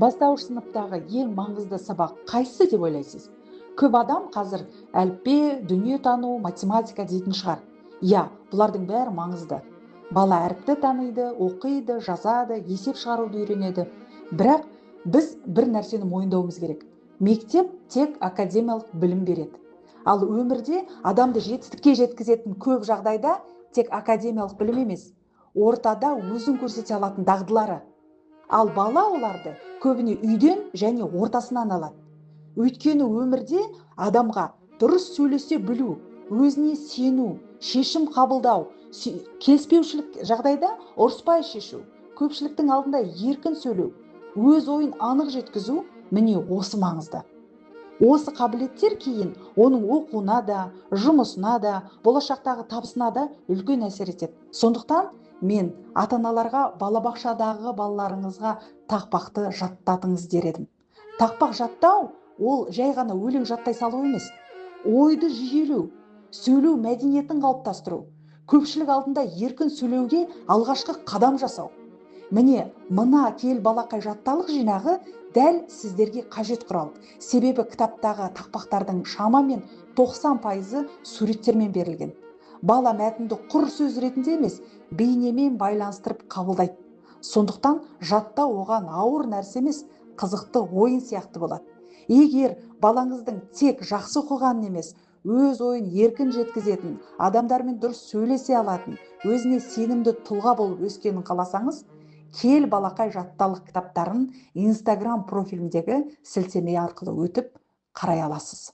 Бастауыш сыныптағы ең маңызды сабақ қайсы деп ойлайсыз? Көп адам қазір әліппе, дүниетану, математика дейтін шығар. Иә, бұлардың бәрі маңызды. Бала әріпті таниды, оқиды, жазады, есеп шығаруды үйренеді. Бірақ біз бір нәрсені мойындауымыз керек. Мектеп тек академиялық білім береді. Ал өмірде адамды жетістікке жеткізетін көп жағдайда тек академиялық білім емес, ортада өзін көрсете алатын дағдылары. Ал бала оларды көбіне үйден және ортасынан алады. Өйткені өмірде адамға дұрыс сөйлесе білу, өзіне сену, шешім қабылдау, келіспеушілік жағдайда ұрыспай шешу, көпшіліктің алдында еркін сөйлеу, өз ойын анық жеткізу, міне осы маңызды. Осы қабілеттер кейін оның оқуына да, жұмысына да, болашақтағы табысына да үлкен әсер етеді. Сондықтан мен ата-аналарға балабақшадағы балаларыңызға тақпақты жаттатыңыз дер едім. Тақпақ жаттау ол жай ғана өлең жаттай салу емес. Ойды жүйелеу, сөйлеу мәдениетін қалыптастыру, көпшілік алдында еркін сөйлеуге алғашқы қадам жасау. Міне, мына кел балақай жатталық жинағы дәл сіздерге қажет құрал. Себебі кітаптағы тақпақтардың шамамен 90%-ы суреттермен берілген. Бала мәтінді құр сөз ретінде емес, бейнемен байланыстырып қабылдайды. Сондықтан жаттау оған ауыр нәрсе емес, қызықты ойын сияқты болады. Егер балаңыздың тек жақсы оқығанын емес, өз ойын еркін жеткізетін, адамдармен дұрыс сөйлесе алатын, өзіне сенімді тұлға болып өскенін қаласаңыз, кел балақай жатталық кітаптарын Instagram профилімдегі сілтеме арқылы өтіп қарай аласыз.